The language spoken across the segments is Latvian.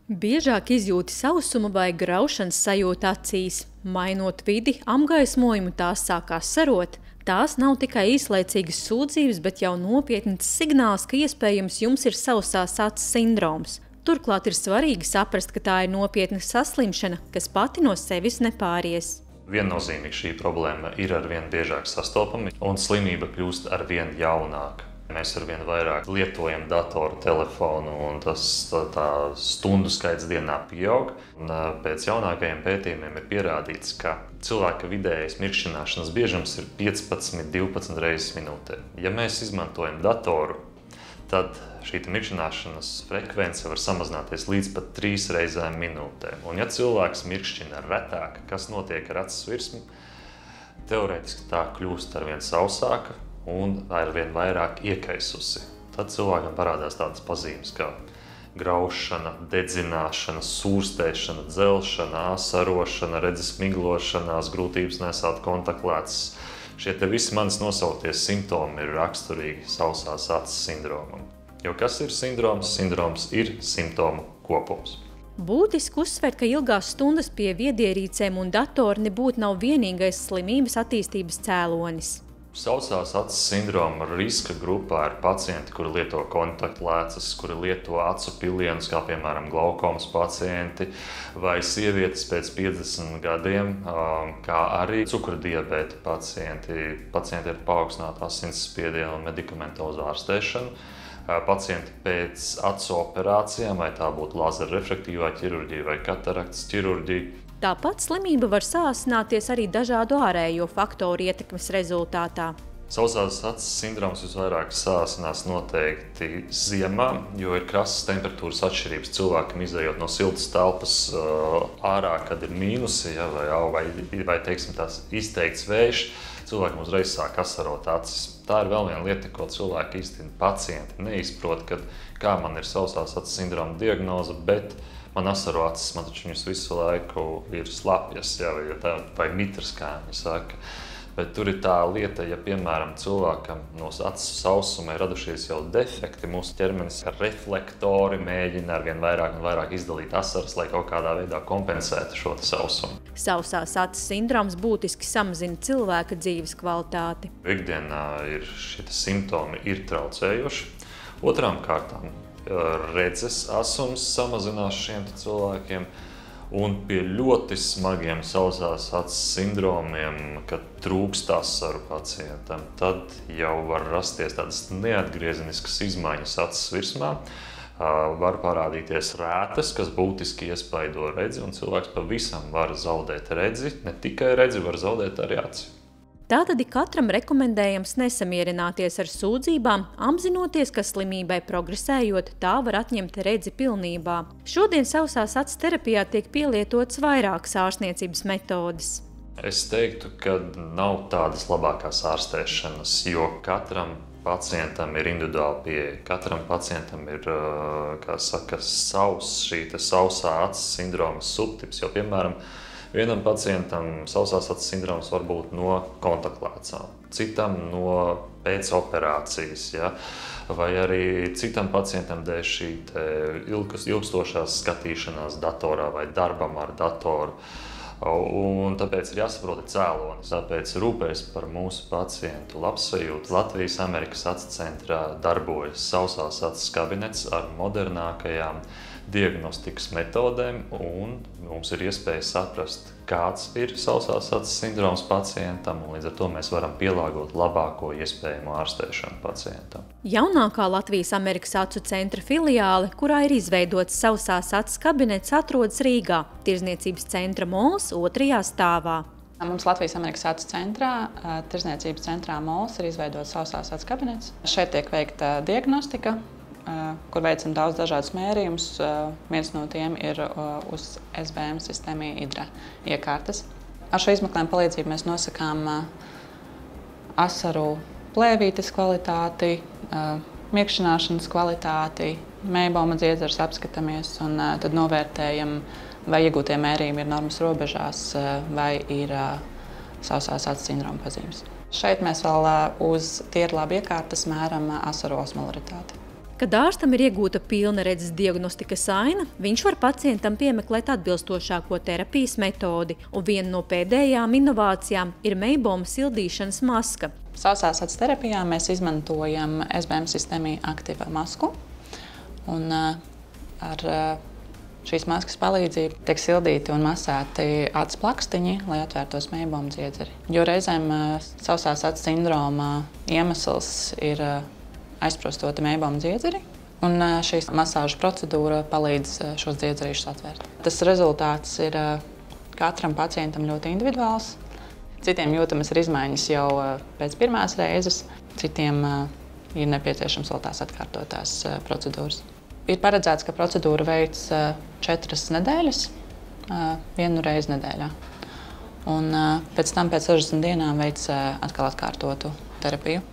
Biežāk izjūti sausumu vai graušanas sajūtu acīs. Mainot vidi, apgaismojumu tās sākās sarot. Tās nav tikai īslaicīgas sūdzības, bet jau nopietns signāls, ka iespējams jums ir sausās acis sindroms. Turklāt ir svarīgi saprast, ka tā ir nopietna saslimšana, kas pati no sevis nepāries. Viennozīmīgi šī problēma ir arvien biežāk sastopama un slimība kļūst arvien jaunāka. Mēs arvien vairāk lietojam datoru, telefonu un tā stundu skaits dienā pieaug. Pēc jaunākajiem pētījumiem ir pierādīts, ka cilvēka vidējais mirkšķināšanas biežums ir 15–12 reizes minūtē. Ja mēs izmantojam datoru, tad šī mirkšķināšanas frekvence var samazināties līdz pat 3 reizēm minūtē. Un ja cilvēks mirkšķina retāk, kas notiek ar acis virsmu, teorētiski tā kļūst arvien sausāka un arvien vairāk iekaisusi. Tad cilvēkam parādās tādas pazīmes kā graušana, dedzināšana, sūrstēšana, dzelšana, asarošana, redzes miglošanās, grūtības nesāt kontaktlēcas. Šie te visi manis nosauktie simptomi ir raksturīgi sausās acis sindromam. Jo kas ir sindroms? Sindroms ir simptomu kopums. Būtiski uzsvērt, ka ilgās stundas pie viedierīcēm un datora nebūtu nav vienīgais slimības attīstības cēlonis. Sausās acis sindroma riska grupā ir pacienti, kuri lieto kontaktlēcas, kuri lieto acu pilienus, kā piemēram glaukomas pacienti vai sievietes pēc 50 gadiem, kā arī cukurdiabēta pacienti, pacienti ar paaugstinātu asinsspiedienu un medikamentozu ārstēšanu, pacienti pēc acu operācijām, vai tā būtu lazera refraktīvā ķirurģija vai kataraktas ķirurģija. Tāpat slimība var sāsināties arī dažādu ārējo faktoru ietekmes rezultātā. Sausās acis sindroms visvairāk sāsinās noteikti ziemā, jo ir krasas temperatūras atšķirības cilvēkam izejot no siltas telpas ārā, kad ir mīnusi, vai teiksim, tās izteikts vējš, cilvēkam uzreiz sāk asarot acis. Tā ir vēl viena lieta, ko cilvēki īsti pacienti neizprot, kad kā man ir sausās acis sindroma diagnoze, bet man asaro acis, man taču viņas visu laiku ir slapjas, vai mitras, kā viņi saka. Bet tur ir tā lieta, ja, piemēram, cilvēkam no acu sausuma ir radušies jau defekti, mūsu ķermenis ar reflektori mēģina arvien vairāk un vairāk izdalīt asaras, lai kaut kādā veidā kompensētu šo sausumu. Sausās acis sindroms būtiski samazina cilvēka dzīves kvalitāti. Ikdienā šie simptomi ir traucējoši. Otrām kārtām redzes asums samazinās šiem cilvēkiem, un pie ļoti smagiem sausās acis sindromiem, kad trūkst asaru pacientam, tad jau var rasties tādas neatgriezeniskas izmaiņas acis virsmā. Var parādīties rētas, kas būtiski iespaido redzi, un cilvēks pavisam var zaudēt redzi, ne tikai redzi, var zaudēt arī aci. Tātad katram rekomendējams nesamierināties ar sūdzībām, apzinoties, ka slimībai progresējot, tā var atņemt redzi pilnībā. Šodien sausās acis terapijā tiek pielietotas vairākas ārstniecības metodes. Es teiktu, ka nav tādas labākās ārstēšanas, jo katram pacientam ir individuāla pieeja. Katram pacientam ir, šī sausā acis sindroma subtips, jo, piemēram, vienam pacientam sausās acis sindroms var būt no kontaktlēcām, citam no pēcoperācijas, vai arī citam pacientam dēļ šī ilgstošās skatīšanās datorā vai darbam ar datoru. Un tāpēc ir jāsaprot cēlonis. Tāpēc rūpēs par mūsu pacientu labsajūtu. Latvijas Amerikas Acu centrā darbojas sausās acis kabinets ar modernākajām diagnostikas metodēm, un mums ir iespēja saprast, kāds ir sausās acis sindroms pacientam, un līdz ar to mēs varam pielāgot labāko iespējamo ārstēšanu pacientam. Jaunākā Latvijas Amerikas Acu centra filiāle, kurā ir izveidots sausās acis kabinets, atrodas Rīgā, Tirdzniecības centra mols 2. stāvā. Mums Latvijas Amerikas Acu centrā, Tirdzniecības centrā mols, ir izveidots sausās acis kabinets. Šeit tiek veikta diagnostika, kur veicam daudz dažādus mērījumus. Viens no tiem ir uz SBM sistēmī IDRA iekārtas. Ar šo izmeklējumu palīdzību mēs nosakām asaru plēvītes kvalitāti, mirkšķināšanas kvalitāti, meiboma dziedzers apskatāmies un tad novērtējam, vai iegūtie mērījumi ir normas robežās vai ir sausās acis sindroma pazīmes. Šeit mēs vēl uz tierlabu iekārtas mēram asaru osmolaritāti. Kad ārstam ir iegūta pilna redzes diagnostikas aina, viņš var pacientam piemeklēt atbilstošāko terapijas metodi, un viena no pēdējām inovācijām ir meiboma sildīšanas maska. Sausās acu terapijā mēs izmantojam SBM sistēmī aktīva masku, un ar šīs maskas palīdzību tiek sildīti un masēti acu plakstiņi, lai atvērtos meiboma dziedzeri. Jo reizēm sausās acu sindroma iemesls ir aizprostoti meiboma dziedzeri, un šīs masāžu procedūra palīdz šos dziedzerīšus atvērt. Tas rezultāts ir katram pacientam ļoti individuāls. Citiem jūtamas ir izmaiņas jau pēc pirmās reizes, citiem ir nepieciešams vēl tās atkārtotās procedūras. Ir paredzēts, ka procedūra veic 4 nedēļas, 1 reizi nedēļā. Un pēc tam pēc 60 dienām veic atkal atkārtotu terapiju.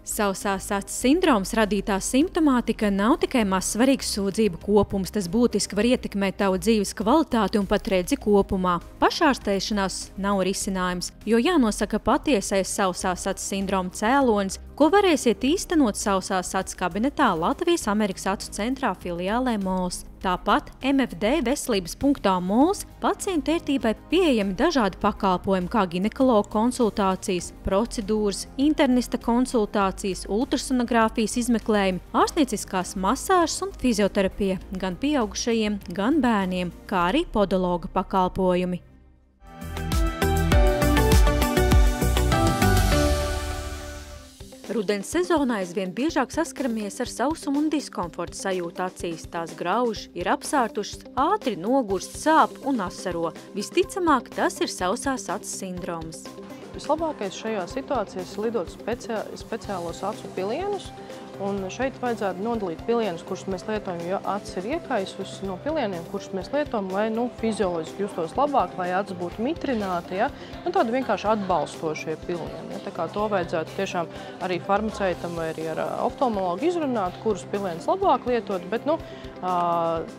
Sausās acu sindroms radītā simptomātika nav tikai mazsvarīgs sūdzību kopums, tas būtiski var ietekmēt tavu dzīves kvalitāti un pat redzi kopumā. Pašārstēšanās nav risinājums, jo jānosaka patiesais sausās acu sindroma cēlonis, ko varēsiet īstenot sausās acu kabinetā Latvijas Amerikas acu centrā filiālē MOLS. Tāpat MFD veselības punktā MOLS pacientu ērtībai pieejami dažādi pakalpojumi, kā ginekologa konsultācijas, procedūras, internista konsultācijas, ultrasonogrāfijas izmeklējumi, ārstnieciskās masāžas un fizioterapija gan pieaugušajiem, gan bērniem, kā arī podologa pakalpojumi. Rudens sezonā aizvien biežāk saskaramies ar sausumu un diskomforta sajūtu acīs. Tās grauž, ir apsārtušas, ātri nogurst, sāp un asaro. Visticamāk, tas ir sausās acu sindroms. Vislabākais šajā situācijā ir lidot speciālos acu pilienus. Un šeit vajadzētu nodalīt pilienus, kurus mēs lietojam, jo acis ir iekaisusi, no pilieniem, kurus mēs lietojam, lai fizioloģiski justos labāk, lai acis būtu mitrināta, ja? Un tādi vienkārši atbalstošie pilieni. Ja? Tā kā to vajadzētu tiešām arī farmaceitam vai arī ar oftalmologu izrunāt, kurus pilienus labāk lietot, bet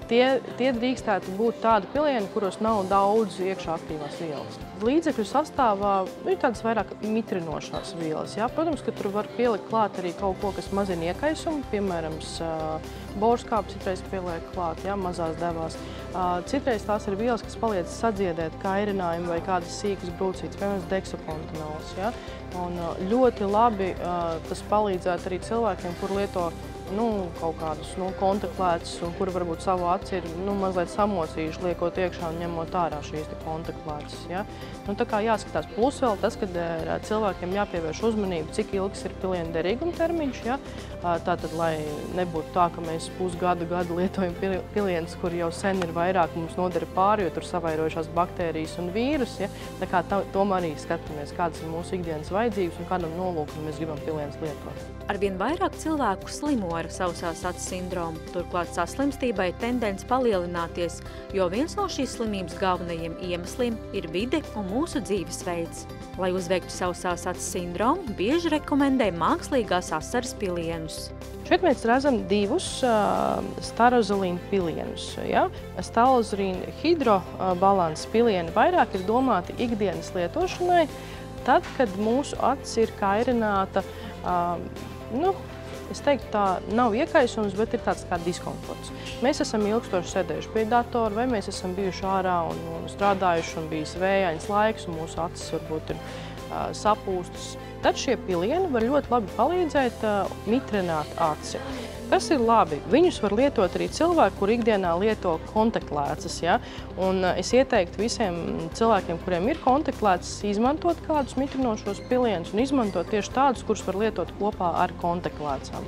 tie drīkstētu būt tādi pilieni, kuros nav daudz iekšā aktīvās vielas. Līdzekļu sastāvā ir tādas vairāk mitrinošās vielas. Ja? Protams, ka tur var pielikt klāt arī kaut ko, kas mazina iekaisumu, piemēram, borskāpu citreiz pieliek klāt, ja, mazās devās. Citreiz tās ir vielas, kas palīdz sadziedēt kairinājumu vai kādas sīkas brūcītes, piemēram, deksapontanols. Ja. Un ļoti labi tas palīdzētu arī cilvēkiem, kur lieto kaut kādus kontaktlētus, un kuri varbūt savu aci ir mazliet samocījuši, liekot iekšā un ņemot ārā šīs kontaktlētus. Ja? Tā kā jāskatās. Plus vēl tas, kad cilvēkiem jāpievērš uzmanību, cik ilgs ir pilienu derīguma termiņš. Ja? Tātad, lai nebūtu tā, ka mēs pusgadu lietojam pilienus, kur jau sen ir vairāk mums nodara pāri, jo tur savairojušās baktērijas un vīrusi. Ja? Tā kā tomēr arī skatāmies, kādas ir mūsu ikdienas vajadzības un kādam nolūkam mēs gribam pilienus lietot. Arvien vairāk cilvēku slimo ar sausās acu sindromu. Turklāt saslimstībai ir tendence palielināties, jo viens no šīs slimības galvenajiem iemesliem ir vide un mūsu dzīvesveids. Lai uzveiktu sausās acu sindromu, bieži rekomendē mākslīgās asaras pilienus. Šeit mēs redzam divus starozolīnu pilienus. Ja? Starozolīnu hidrobalans pilieni vairāk ir domāti ikdienas lietošanai, tad, kad mūsu acis ir kairināta, es teiktu, tā nav iekaisums, bet ir tāds kā diskomforts. Mēs esam ilgstoši sēdējuši pie datora, vai mēs esam bijuši ārā un strādājuši un bijis vējains laiks, un mūsu acis varbūt ir sapūstas. Tad šie pilieni var ļoti labi palīdzēt mitrināt aci. Tas ir labi. Viņus var lietot arī cilvēki, kur ikdienā lieto kontaktlēcas. Ja? Un es ieteiktu visiem cilvēkiem, kuriem ir kontaktlēcas, izmantot kādus mitrinošos pilienus un izmantot tieši tādus, kurus var lietot kopā ar kontaktlēcām.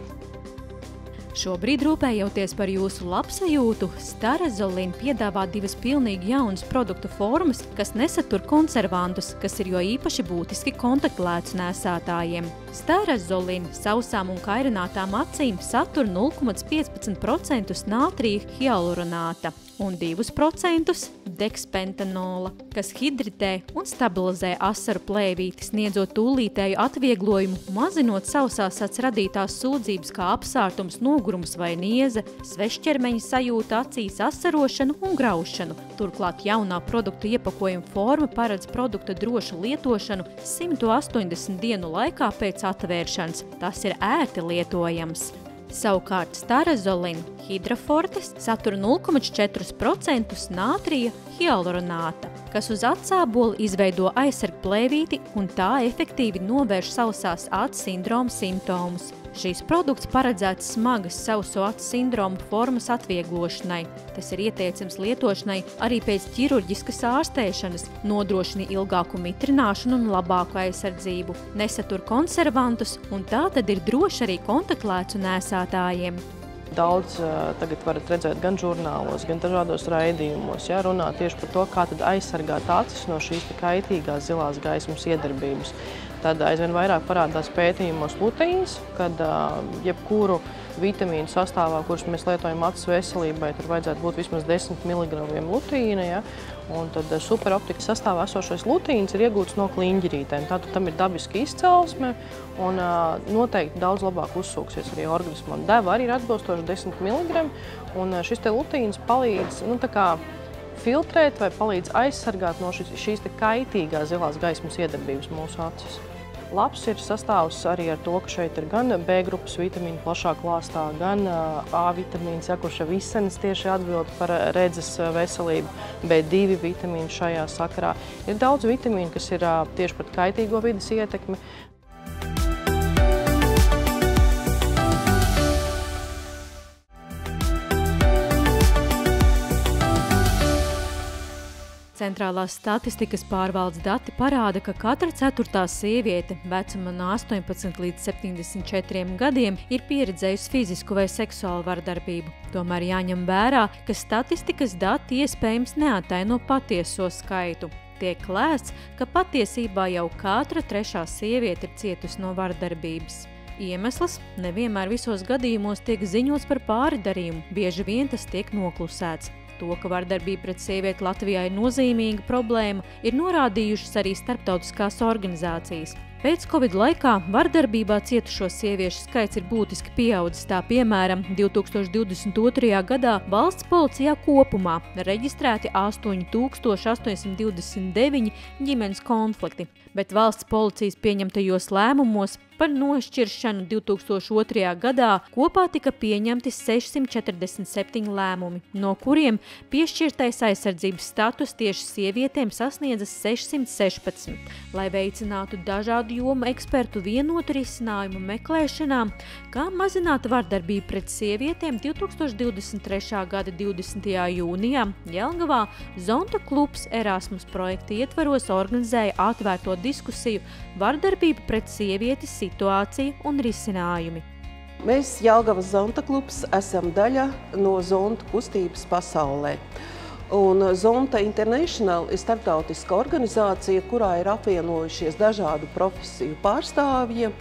Šobrīd, rūpējoties par jūsu labsajūtu, Starazolin piedāvā divas pilnīgi jaunas produktu formas, kas nesatur konservantus, kas ir jo īpaši būtiski kontaktlēcu nēsātājiem. Starazolin sausām un kairinātām acīm satur 0,15% nātrija hialuronāta un 2% dekspentanola, kas hidritē un stabilizē asaru plēvīti, sniedzot tūlītēju atvieglojumu, mazinot sausās acu radītās sūdzības kā apsārtums, nogurums vai nieze, svešķermeņa sajūta acīs, asarošanu un graušanu. Turklāt jaunā produktu iepakojuma forma paredz produkta drošu lietošanu 180 dienu laikā pēc atvēršanas. Tas ir ērti lietojams. Savukārt starazolina hidrafortes satur 0,4% nātrija hialuronāta, kas uz atsābola izveido aizsargu plēvīti un tā efektīvi novērš sausās acu sindroma simptomus. Šīs produkts paredzēts smagas sauso acu sindroma formas atvieglošanai. Tas ir ieteicams lietošanai arī pēc ķirurģiskas ārstēšanas, nodrošina ilgāku mitrināšanu un labāku aizsardzību, nesatur konservantus un tā tad ir droši arī kontaktlēcu nēsātājiem. Daudz tagad varat redzēt gan žurnālos, gan dažādos raidījumos, runā tieši par to, kā tad aizsargāt acis no šīs kaitīgās zilās gaismas iedarbības. Tad aizvien vairāk parādās pētījumos luteīns, kad jebkuru vitamīnu sastāvā, kurus mēs lietojam acis veselībai, tur vajadzētu būt vismaz 10 mg luteīna. Un tad superoptikas sastāvā esošais luteīns ir iegūts no kliņģerītēm. Tātad tam ir dabiska izcelsme un noteikti daudz labāk uzsūksies arī organismā. Deva arī ir atbilstoši 10 mg, un šis te luteīns palīdz filtrēt vai palīdz aizsargāt no šīs kaitīgās zilās gaismas iedarbības mūsu acis. Labs ir sastāvs arī ar to, ka šeit ir gan B grupas vitamīni plašā klāstā, gan A vitamīns, kurš jau izsenis tieši atbild par redzes veselību, B2 vitamīni šajā sakarā. Ir daudz vitamīnu, kas ir tieši pret kaitīgo vides ietekmi. Centrālās statistikas pārvaldes dati parāda, ka katra 4. sieviete vecuma no 18 līdz 74 gadiem ir pieredzējusi fizisku vai seksuālu vardarbību. Tomēr jāņem vērā, ka statistikas dati iespējams neataino patieso skaitu. Tiek lēsts, ka patiesībā jau katra 3. sieviete ir cietusi no vardarbības. Iemesls nevienmēr visos gadījumos tiek ziņots par pārdarījumu, bieži vien tas tiek noklusēts. To, ka vardarbība pret sievieti Latvijā ir nozīmīga problēma, ir norādījušas arī starptautiskās organizācijas. Pēc Covid laikā vardarbībā cietušo sieviešu skaits ir būtiski pieaudzis. Tā piemēram, 2022. gadā valsts policijā kopumā reģistrēti 8829 ģimenes konflikti, bet valsts policijas pieņemtajos lēmumos par nošķiršanu 2002. gadā kopā tika pieņemti 647 lēmumi, no kuriem piešķirtais aizsardzības status tieši sievietēm sasniedza 616, lai veicinātu dažādu jomu ekspertu vienotu risinājumu meklēšanā, kā mazināt vardarbību pret sievietēm 2023. gada 20. jūnijā Jelgavā Zonta klubs Erasmus projekta ietvaros organizēja atvērto diskusiju Vardarbība pret sievieti situācija un risinājumi. Mēs, Jelgavas Zonta klubs, esam daļa no Zonta kustības pasaulē. Un Zonta International ir starptautiska organizācija, kurā ir apvienojušies dažādu profesiju pārstāvji,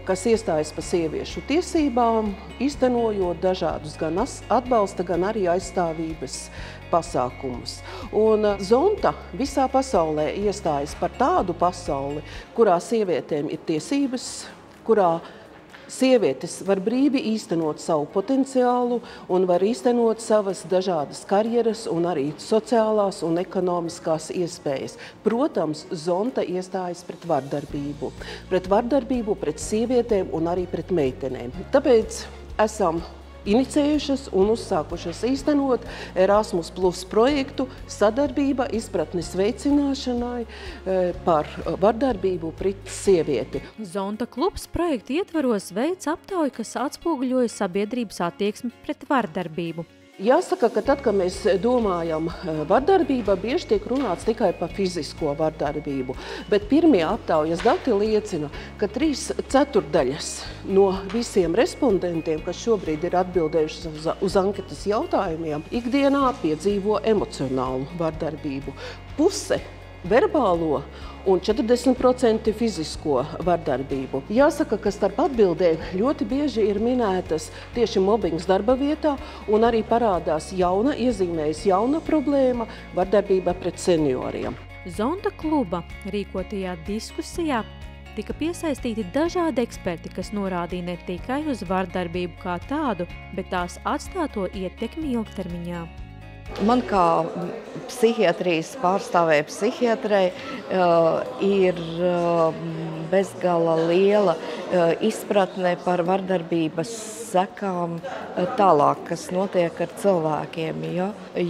kas iestājas par sieviešu tiesībām, iztenojot dažādus gan atbalsta, gan arī aizstāvības pasākumus. Un Zonta visā pasaulē iestājas par tādu pasauli, kurā sievietēm ir tiesības, kurā sievietes var brīvi īstenot savu potenciālu un var īstenot savas dažādas karjeras un arī sociālās un ekonomiskās iespējas. Protams, Zonta iestājas pret vardarbību pret sievietēm un arī pret meitenēm. Tāpēc esam inicējušas un uzsākušas īstenot Erasmus Plus projektu sadarbība izpratnes veicināšanai par vardarbību pret sievieti. Zonta klubs projekta ietvaros veic aptauju, kas atspoguļoja sabiedrības attieksmi pret vardarbību. Jāsaka, ka tad, kad mēs domājam vardarbība, bieži tiek runāts tikai par fizisko vardarbību, bet pirmie aptaujas dati liecina, ka 3/4 no visiem respondentiem, kas šobrīd ir atbildējuši uz anketas jautājumiem, ikdienā piedzīvo emocionālu vardarbību. Puse verbālo un 40% fizisko vardarbību. Jāsaka, ka starp atbildēm ļoti bieži ir minētas tieši mobbings darba vietā un arī parādās iezīmējas jauna problēma – vardarbība pret senioriem. Zonta kluba rīkotajā diskusijā tika piesaistīti dažādi eksperti, kas norādīja ne tikai uz vardarbību kā tādu, bet tās atstāto ietekmi ilgtermiņā. Man kā psihiatrijas pārstāvēja psihiatrei ir bezgala liela izpratne par vardarbības sekām tālāk, kas notiek ar cilvēkiem,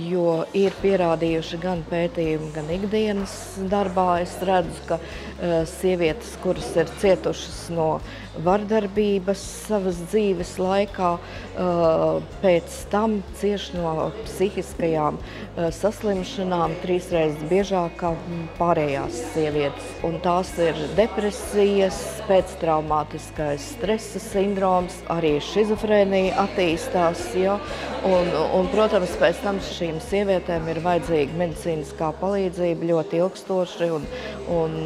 jo ir pierādījuši gan pētījumi, gan ikdienas darbā. Es redzu, ka sievietes, kuras ir cietušas no vardarbības savas dzīves laikā, pēc tam cieš no psihiskajām saslimšanām 3 reizes biežāk kā pārējās sievietes. Un tās ir depresijas, pēctraumātiskais stresa sindroms, arī šizofrēnija attīstās. Un, protams, pēc tam šīm sievietēm ir vajadzīga medicīniskā palīdzība ļoti ilgstoši, un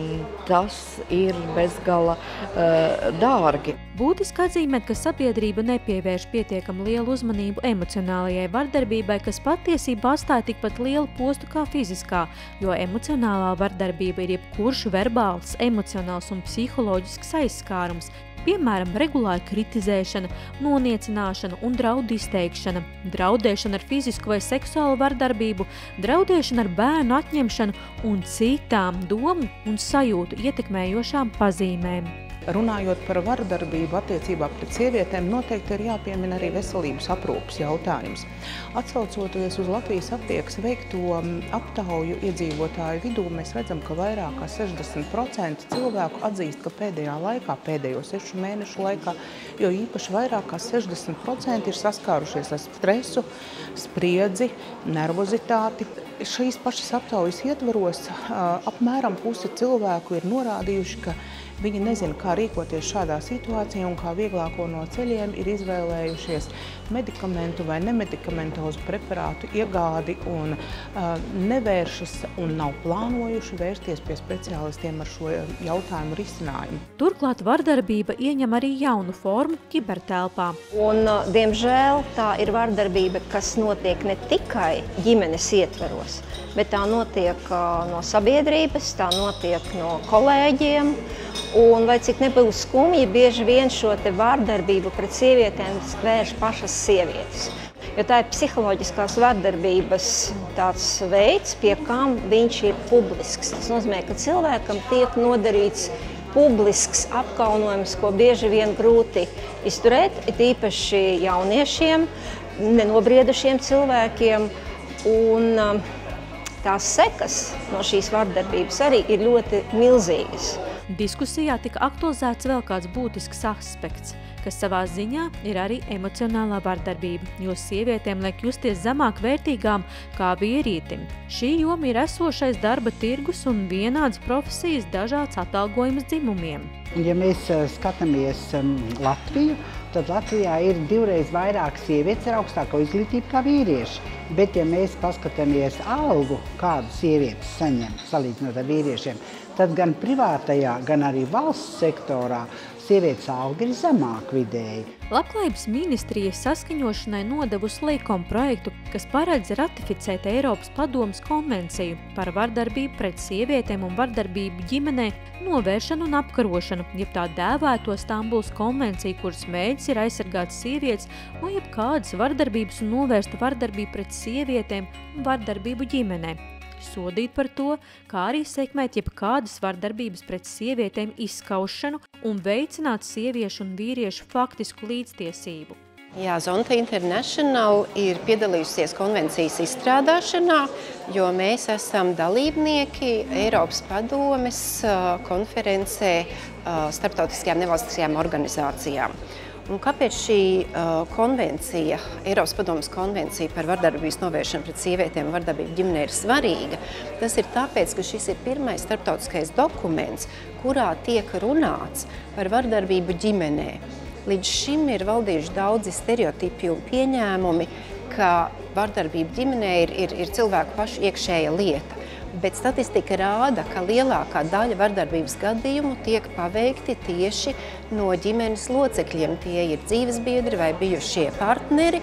tas ir bezgala dārgi. Būtiski atzīmēt, ka sabiedrība nepievērš pietiekami lielu uzmanību emocionālajai vardarbībai, kas patiesībā atstāja tikpat lielu postu kā fiziskā, jo emocionālā vardarbība ir jebkurš verbāls, emocionāls un psiholoģisks aizskārums, piemēram, regulāra kritizēšana, noniecināšana un draudu izteikšana, draudēšana ar fizisku vai seksuālu vardarbību, draudēšana ar bērnu atņemšanu un citām domu un sajūtu ietekmējošām pazīmēm. Runājot par vardarbību attiecībā pret sievietēm, noteikti ir jāpiemina arī veselības aprūpes jautājums. Atsaucoties uz Latvijas aptiekas veikto aptauju iedzīvotāju vidū, mēs redzam, ka vairāk kā 60% cilvēku atzīst, ka pēdējā laikā, pēdējo 6 mēnešu laikā, jo īpaši vairāk kā 60% ir saskārušies ar stresu, spriedzi, nervozitāti. Šīs pašas aptaujas ietvaros apmēram pusi cilvēku ir norādījuši, ka viņi nezina, kā rīkoties šādā situācijā un kā vieglāko no ceļiem ir izvēlējušies medikamentu vai nemedikamentozu preparātu iegādi un nevēršas un nav plānojuši vērsties pie speciālistiem ar šo jautājumu risinājumu. Turklāt vardarbība ieņem arī jaunu formu kibertelpā. Un, diemžēl, tā ir vardarbība, kas notiek ne tikai ģimenes ietveros, bet tā notiek no sabiedrības, tā notiek no kolēģiem. Un, lai cik nebūs skumji, bieži vien šo te vārdarbību pret sievietēm vērš pašas sievietes. Jo tā ir psiholoģiskās vārdarbības tāds veids, pie kam viņš ir publisks. Tas nozīmē, ka cilvēkam tiek nodarīts publisks apkaunojums, ko bieži vien grūti izturēt, it īpaši jauniešiem, nenobriedušiem cilvēkiem. Un tās sekas no šīs vārdarbības arī ir ļoti milzīgas. Diskusijā tika aktualizēts vēl kāds būtisks aspekts, kas savā ziņā ir arī emocionālā vardarbība, jo sievietēm liek justies zemāk vērtīgām kā vīrietim. Šī joma ir esošais darba tirgus un vienādas profesijas dažāds atalgojums dzimumiem. Ja mēs skatāmies Latviju, tad Latvijā ir 2 reizes vairāk sievietes ar augstāko izglītību kā vīrieši. Bet, ja mēs paskatāmies algu, kādu sievietes saņem salīdzinot ar vīriešiem, tad gan privātajā, gan arī valsts sektorā sievietes alga ir zemāk vidēji. Labklājības ministrija saskaņošanai nodevusi likuma projektu, kas paredz ratificēt Eiropas padomes konvenciju par vardarbību pret sievietēm un vardarbību ģimenē, novēršanu un apkarošanu, jeb tā dēvēto Stambulas konvenciju, kuras mērķis ir aizsargāt sievietes no jebkādas vardarbības un novērst vardarbību pret sievietēm un vardarbību ģimenē. Sodīt par to, kā arī sekmēt jebkādas vardarbības pret sievietēm izskaušanu un veicināt sieviešu un vīriešu faktisku līdztiesību. Jā, Zonta International ir piedalījusies konvencijas izstrādāšanā, jo mēs esam dalībnieki Eiropas padomes konferencē starptautiskajām nevalstiskajām organizācijām. Un kāpēc šī konvencija, Eiropas padomes konvencija par vardarbības novēršanu pret sievietēm un vardarbību ģimenē ir svarīga? Tas ir tāpēc, ka šis ir pirmais starptautiskais dokuments, kurā tiek runāts par vardarbību ģimenē. Līdz šim ir valdījuši daudzi stereotipi un pieņēmumi, ka vardarbība ģimenē ir cilvēku pašu iekšēja lieta. Bet statistika rāda, ka lielākā daļa vardarbības gadījumu tiek paveikti tieši no ģimenes locekļiem. Tie ir dzīvesbiedri vai bijušie partneri,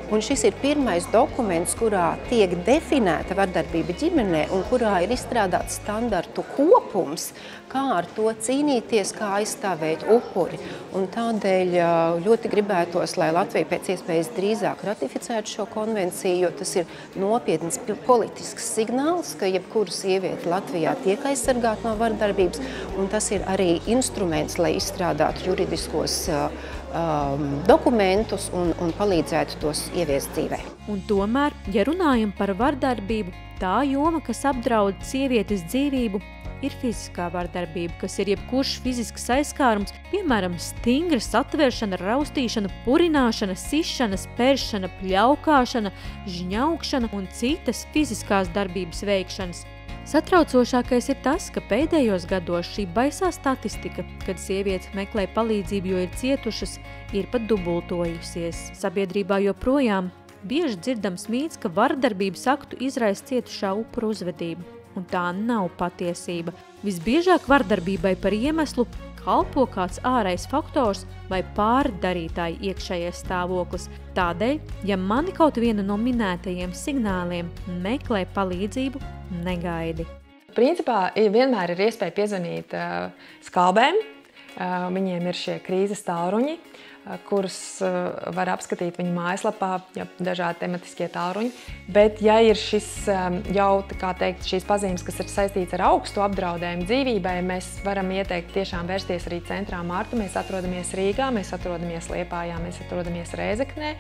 Un šis ir pirmais dokuments, kurā tiek definēta vardarbība ģimenē un kurā ir izstrādāts standartu kopums, kā ar to cīnīties, kā aizstāvēt upuri. Un tādēļ ļoti gribētos, lai Latvija pēc iespējas drīzāk ratificētu šo konvenciju, jo tas ir nopietns politisks signāls, ka jebkura sieviete Latvijā tiek aizsargāta no vardarbības, un tas ir arī instruments, lai izstrādātu juridiskos dokumentus un palīdzētu tos ieviest dzīvē. Un tomēr, ja runājam par vardarbību, tā joma, kas apdraud sievietes dzīvību, ir fiziskā vardarbība, kas ir jebkurš fizisks aizskārums, piemēram, stingra satvēršana, raustīšana, purināšana, sišana, spēršana, pļaukāšana, žņaukšana un citas fiziskās darbības veikšanas. Satraucošākais ir tas, ka pēdējos gados šī baisā statistika, kad sievietes meklē palīdzību, jo ir cietušas, ir pat dubultojusies. Sabiedrībā joprojām bieži dzirdams mīts, ka vardarbības aktu izraisa cietušā upura uzvedība, un tā nav patiesība. Visbiežāk vardarbībai par iemeslu kalpo kāds ārējs faktors vai pārdarītāja iekšējais stāvoklis. Tādēļ, ja mani kaut viena no minētajiem signāliem meklē palīdzību, negaidi. Principā vienmēr ir iespēja piezvanīt skalbēm. Viņiem ir šie krīzes tālruņi, kurus var apskatīt viņu mājaslapā, dažādi tematiskie tālruņi. Bet, ja ir šis jau, kā teikt, šīs pazīmes, kas ir saistīts ar augstu apdraudējumu dzīvībai, mēs varam ieteikt tiešām vērsties arī centrā Marta. Mēs atrodamies Rīgā, mēs atrodamies Liepājā, mēs atrodamies Rēzeknē.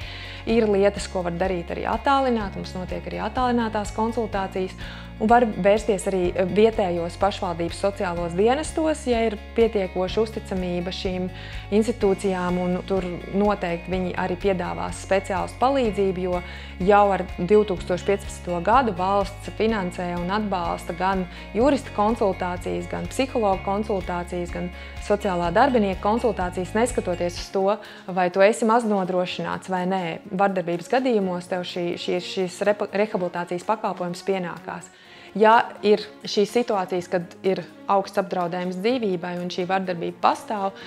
Ir lietas, ko var darīt arī attālināt, mums notiek arī attālinātās konsultācijas. Un var vērsties arī vietējos pašvaldības sociālos dienestos, ja ir pietiekoša uzticamība šīm institūcijām, un tur noteikti viņi arī piedāvās speciālistu palīdzību, jo jau ar 2015. gadu valsts finansē un atbalsta gan jurista konsultācijas, gan psihologa konsultācijas, gan sociālā darbinieka konsultācijas, neskatoties uz to, vai tu esi maznodrošināts vai nē. Vardarbības gadījumos tev šīs rehabilitācijas pakalpojums pienākās. Ja ir šīs situācijas, kad ir augsts apdraudējums dzīvībai un šī vardarbība pastāv,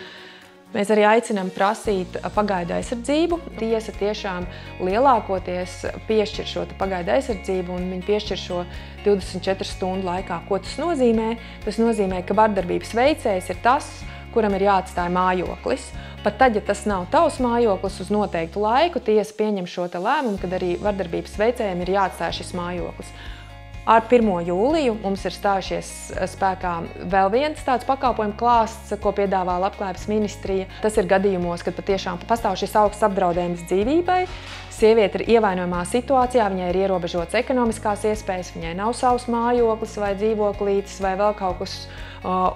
mēs arī aicinām prasīt pagaidu aizsardzību. Tiesa tiešām lielākoties piešķir šo pagaidu aizsardzību, un viņi piešķir šo 24 stundu laikā. Ko tas nozīmē? Tas nozīmē, ka vardarbības veicējs ir tas, kuram ir jāatstāj mājoklis. Pat tad, ja tas nav tavs mājoklis uz noteiktu laiku, tiesa pieņem šo lēmumu, kad arī vardarbības veicējiem ir jāatstāj šis mājoklis. Ar 1. jūliju mums ir stājušies spēkā vēl viens tāds pakalpojumu klāsts, ko piedāvā Labklājības ministrija. Tas ir gadījumos, kad patiešām pastāv šis augsts apdraudējums dzīvībai. Sieviete ir ievainojamā situācijā, viņai ir ierobežotas ekonomiskās iespējas, viņai nav savs mājoklis vai dzīvoklītis vai vēl kaut kas.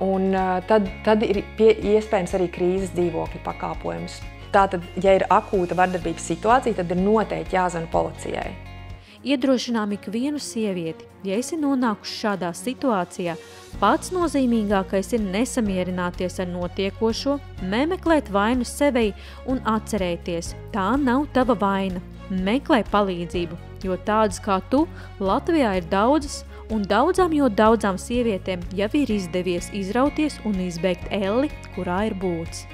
Un tad ir iespējams arī krīzes dzīvokļu pakalpojums. Tātad, ja ir akūta vardarbības situācija, tad ir noteikti jāzvana policijai. Iedrošinām ikvienu sievieti, ja esi nonākuši šādā situācijā, pats nozīmīgākais ir nesamierināties ar notiekošo, nemeklēt vainu sevī un atcerēties, tā nav tava vaina. Meklē palīdzību, jo tādas kā tu Latvijā ir daudzas, un daudzām sievietēm jau ir izdevies izrauties un izbeigt elli, kurā ir būts.